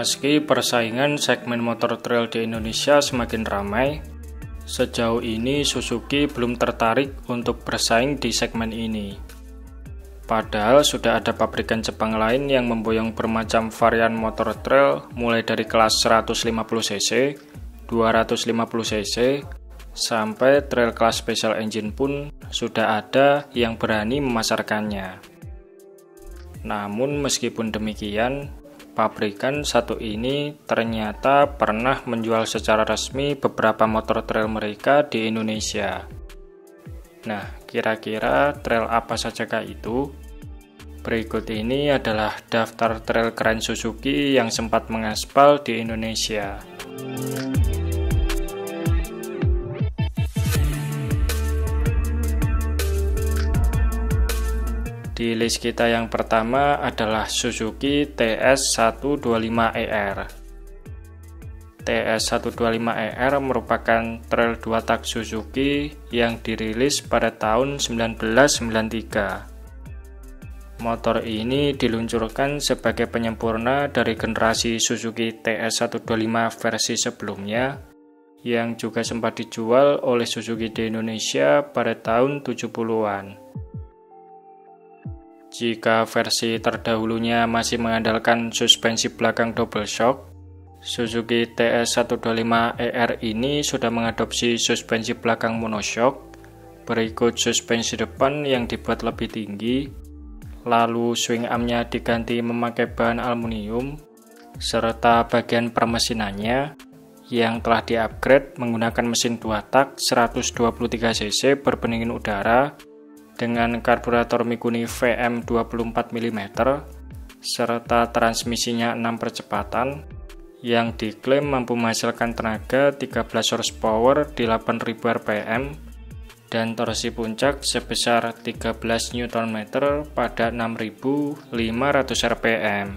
Meski persaingan segmen motor trail di Indonesia semakin ramai, sejauh ini Suzuki belum tertarik untuk bersaing di segmen ini. Padahal sudah ada pabrikan Jepang lain yang memboyong bermacam varian motor trail mulai dari kelas 150cc, 250cc, sampai trail kelas special engine pun sudah ada yang berani memasarkannya. Namun meskipun demikian, pabrikan satu ini ternyata pernah menjual secara resmi beberapa motor trail mereka di Indonesia. Nah, kira-kira trail apa sajakah itu? Berikut ini adalah daftar trail keren Suzuki yang sempat mengaspal di Indonesia. Di list kita yang pertama adalah Suzuki TS125ER. TS125ER merupakan trail 2 tak Suzuki yang dirilis pada tahun 1993. Motor ini diluncurkan sebagai penyempurna dari generasi Suzuki TS125 versi sebelumnya, yang juga sempat dijual oleh Suzuki di Indonesia pada tahun 70-an. Jika versi terdahulunya masih mengandalkan suspensi belakang double shock, Suzuki TS125ER ini sudah mengadopsi suspensi belakang monoshock, berikut suspensi depan yang dibuat lebih tinggi, lalu swing armnya diganti memakai bahan aluminium, serta bagian permesinannya yang telah di-upgrade menggunakan mesin 2 tak 123cc berpendingin udara dengan karburator Mikuni VM 24 mm serta transmisinya 6 percepatan yang diklaim mampu menghasilkan tenaga 13 horsepower di 8000 rpm dan torsi puncak sebesar 13 Nm pada 6500 rpm.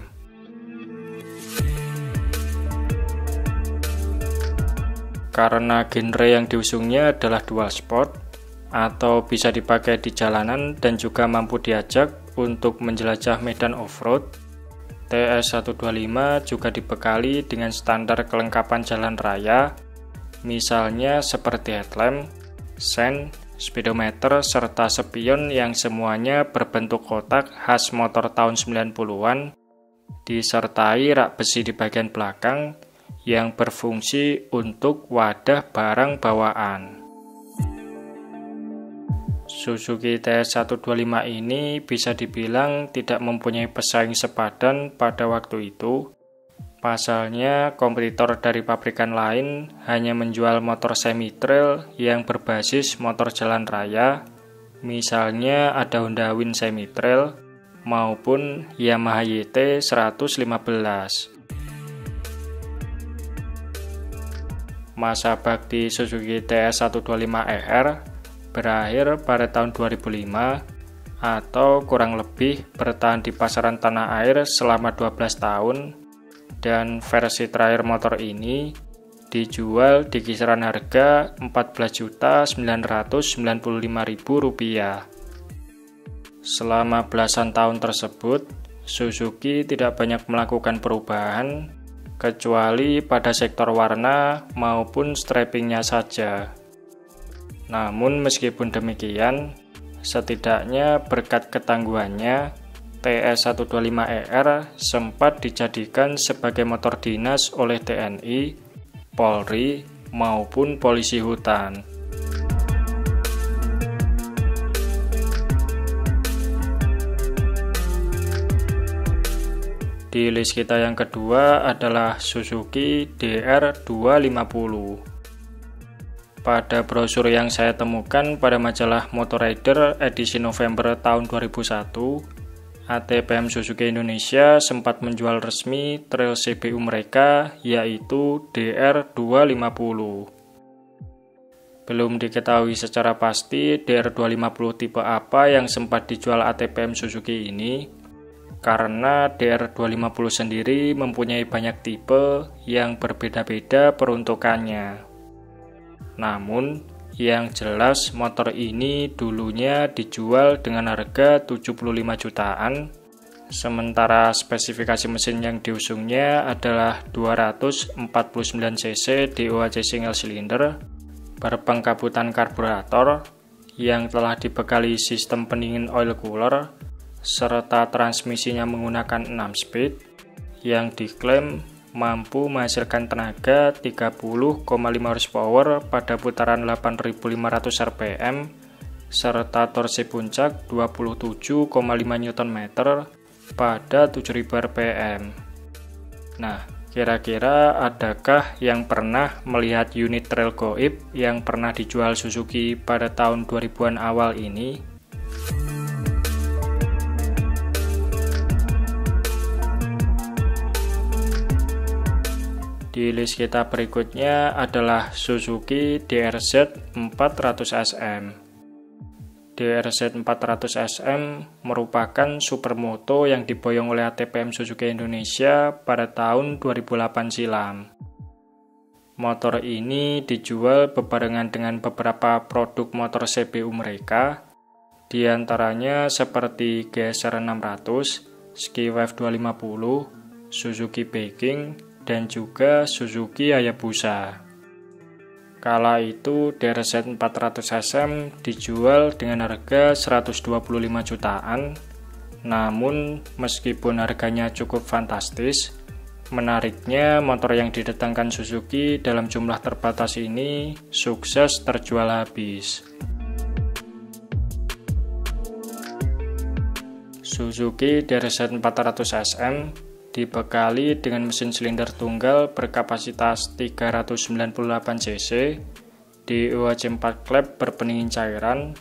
Karena genre yang diusungnya adalah dual sport, atau bisa dipakai di jalanan dan juga mampu diajak untuk menjelajah medan off-road, TS125 juga dibekali dengan standar kelengkapan jalan raya, misalnya seperti headlamp, sen, speedometer, serta spion yang semuanya berbentuk kotak khas motor tahun 90-an, disertai rak besi di bagian belakang yang berfungsi untuk wadah barang bawaan. Suzuki TS125 ini bisa dibilang tidak mempunyai pesaing sepadan pada waktu itu. Pasalnya, kompetitor dari pabrikan lain hanya menjual motor semi-trail yang berbasis motor jalan raya, misalnya ada Honda Win semi-trail maupun Yamaha YT 115. Masa bakti Suzuki TS125ER berakhir pada tahun 2005 atau kurang lebih bertahan di pasaran tanah air selama 12 tahun, dan versi terakhir motor ini dijual di kisaran harga Rp14.995.000. Selama belasan tahun tersebut, Suzuki tidak banyak melakukan perubahan kecuali pada sektor warna maupun strappingnya saja. Namun meskipun demikian, setidaknya berkat ketangguhannya, TS125ER sempat dijadikan sebagai motor dinas oleh TNI, Polri, maupun polisi hutan. Di list kita yang kedua adalah Suzuki DR250. Pada brosur yang saya temukan pada majalah Motor Rider edisi November tahun 2001, ATPM Suzuki Indonesia sempat menjual resmi trail CBU mereka, yaitu DR250. Belum diketahui secara pasti DR250 tipe apa yang sempat dijual ATPM Suzuki ini, karena DR250 sendiri mempunyai banyak tipe yang berbeda-beda peruntukannya. Namun, yang jelas motor ini dulunya dijual dengan harga 75 jutaan, Sementara spesifikasi mesin yang diusungnya adalah 249 cc DOHC single cylinder berpengkabutan karburator yang telah dibekali sistem pendingin oil cooler serta transmisinya menggunakan 6 speed yang diklaim mampu menghasilkan tenaga 30,5 horsepower pada putaran 8.500 rpm serta torsi puncak 27,5 Nm pada 7.000 rpm. Nah, kira-kira adakah yang pernah melihat unit trail goib yang pernah dijual Suzuki pada tahun 2000-an awal ini? Di list kita berikutnya adalah Suzuki DRZ 400 SM. DRZ 400 SM merupakan supermoto yang diboyong oleh ATPM Suzuki Indonesia pada tahun 2008 silam. Motor ini dijual bebarengan dengan beberapa produk motor CPU mereka, di antaranya seperti GSR 600, Ski-Wave 250, Suzuki Peking, dan juga Suzuki Hayabusa. Kala itu DRZ 400 SM dijual dengan harga 125 jutaan. Namun meskipun harganya cukup fantastis, menariknya motor yang didatangkan Suzuki dalam jumlah terbatas ini sukses terjual habis. Suzuki DRZ 400 SM dibekali dengan mesin silinder tunggal berkapasitas 398 cc, DOHC 4 klep berpendingin cairan,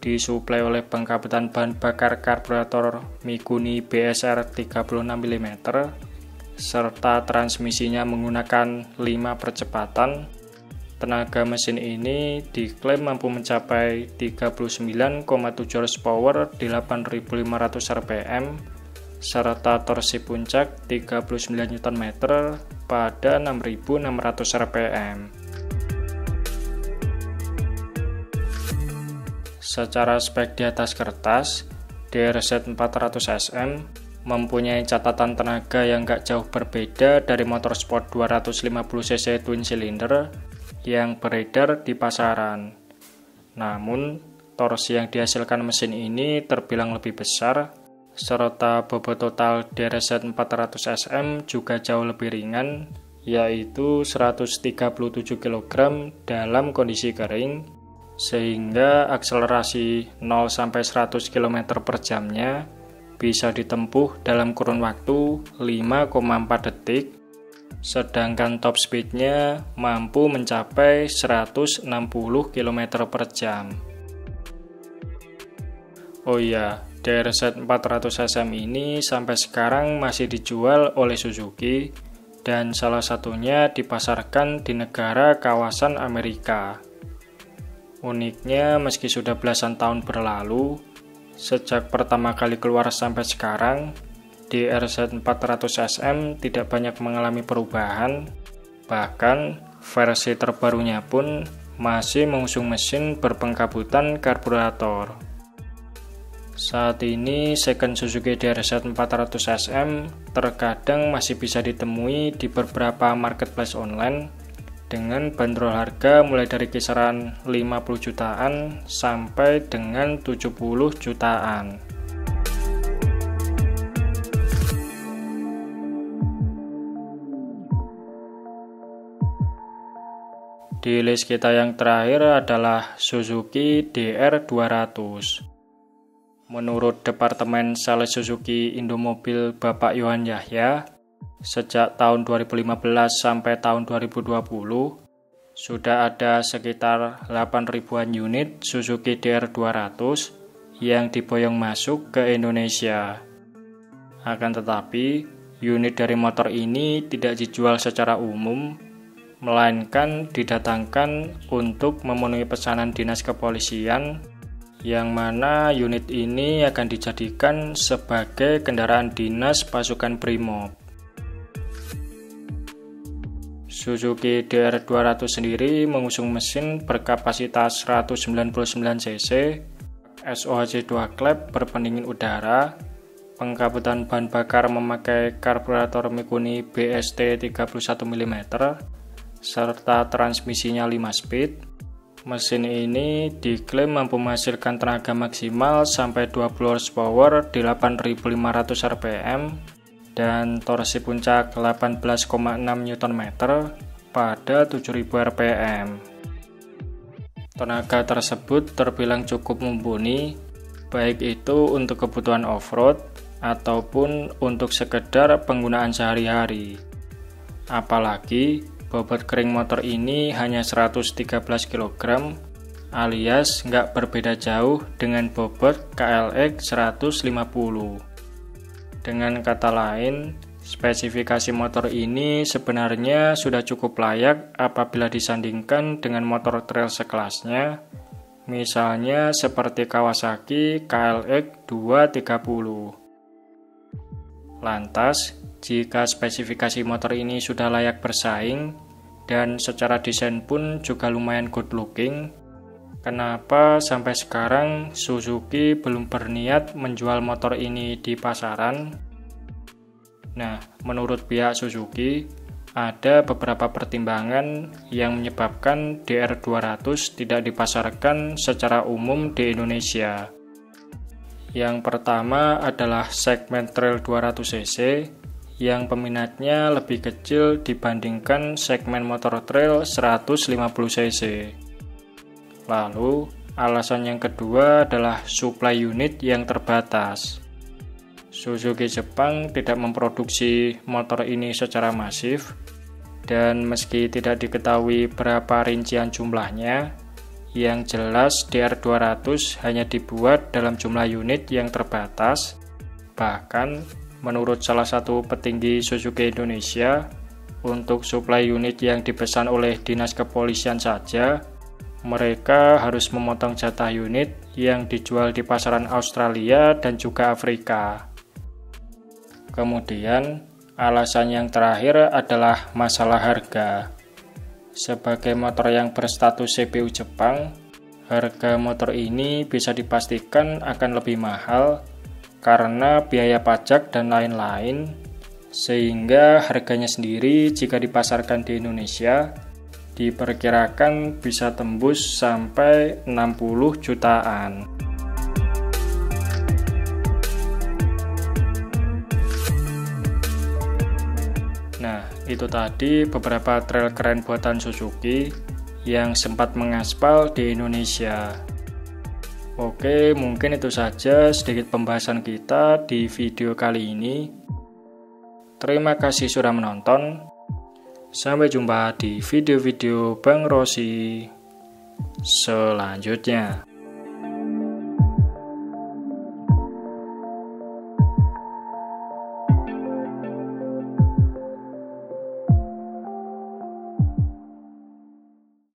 disuplai oleh pengkabutan bahan bakar karburator Mikuni BSR 36 mm, serta transmisinya menggunakan 5 percepatan. Tenaga mesin ini diklaim mampu mencapai 39,7 horsepower di 8.500 rpm, serta torsi puncak 39 Nm pada 6.600 rpm. Secara spek di atas kertas, DRZ 400 SM mempunyai catatan tenaga yang gak jauh berbeda dari motor sport 250cc twin cylinder yang beredar di pasaran. Namun, torsi yang dihasilkan mesin ini terbilang lebih besar, serta bobot total DRZ 400 SM juga jauh lebih ringan, yaitu 137 kg dalam kondisi kering, sehingga akselerasi 0-100 km per jamnya bisa ditempuh dalam kurun waktu 5,4 detik, sedangkan top speednya mampu mencapai 160 km per jam. Oh iya, DRZ 400 SM ini sampai sekarang masih dijual oleh Suzuki dan salah satunya dipasarkan di negara kawasan Amerika. Uniknya, meski sudah belasan tahun berlalu, sejak pertama kali keluar sampai sekarang, DRZ 400 SM tidak banyak mengalami perubahan, bahkan versi terbarunya pun masih mengusung mesin berpengkabutan karburator. Saat ini, second Suzuki DRZ 400 SM terkadang masih bisa ditemui di beberapa marketplace online dengan bandrol harga mulai dari kisaran 50 jutaan sampai dengan 70 jutaan. Di list kita yang terakhir adalah Suzuki DR200. Menurut Departemen Sales Suzuki Indomobil Bapak Yohan Yahya, sejak tahun 2015 sampai tahun 2020, sudah ada sekitar 8.000-an unit Suzuki DR200 yang diboyong masuk ke Indonesia. Akan tetapi, unit dari motor ini tidak dijual secara umum, melainkan didatangkan untuk memenuhi pesanan dinas kepolisian, yang mana unit ini akan dijadikan sebagai kendaraan dinas pasukan Brimob. Suzuki DR200 sendiri mengusung mesin berkapasitas 199 cc, SOHC 2 klep berpendingin udara, Pengkabutan bahan bakar memakai karburator Mikuni BST 31 mm, serta transmisinya 5 speed. Mesin ini diklaim mampu menghasilkan tenaga maksimal sampai 20 horsepower di 8.500 rpm dan torsi puncak 18,6 Nm pada 7.000 rpm. Tenaga tersebut terbilang cukup mumpuni, baik itu untuk kebutuhan off-road ataupun untuk sekedar penggunaan sehari-hari. Apalagi bobot kering motor ini hanya 113 kg alias nggak berbeda jauh dengan bobot KLX 150. Dengan kata lain, spesifikasi motor ini sebenarnya sudah cukup layak apabila disandingkan dengan motor trail sekelasnya, misalnya seperti Kawasaki KLX 230. Lantas, jika spesifikasi motor ini sudah layak bersaing dan secara desain pun juga lumayan good looking, kenapa sampai sekarang Suzuki belum berniat menjual motor ini di pasaran? Nah, menurut pihak Suzuki, ada beberapa pertimbangan yang menyebabkan DR200 tidak dipasarkan secara umum di Indonesia. Yang pertama adalah segmen trail 200cc yang peminatnya lebih kecil dibandingkan segmen motor trail 150cc. Lalu, alasan yang kedua adalah supply unit yang terbatas. Suzuki Jepang tidak memproduksi motor ini secara masif, dan meski tidak diketahui berapa rincian jumlahnya, yang jelas DR200 hanya dibuat dalam jumlah unit yang terbatas. Bahkan, menurut salah satu petinggi Suzuki Indonesia, untuk suplai unit yang dipesan oleh dinas kepolisian saja, mereka harus memotong jatah unit yang dijual di pasaran Australia dan juga Afrika. Kemudian, alasan yang terakhir adalah masalah harga. Sebagai motor yang berstatus CPU Jepang, harga motor ini bisa dipastikan akan lebih mahal karena biaya pajak dan lain-lain, sehingga harganya sendiri jika dipasarkan di Indonesia diperkirakan bisa tembus sampai 60 jutaan. Nah, itu tadi beberapa trail keren buatan Suzuki yang sempat mengaspal di Indonesia. Oke, mungkin itu saja sedikit pembahasan kita di video kali ini. Terima kasih sudah menonton. Sampai jumpa di video-video Bang Rossi selanjutnya.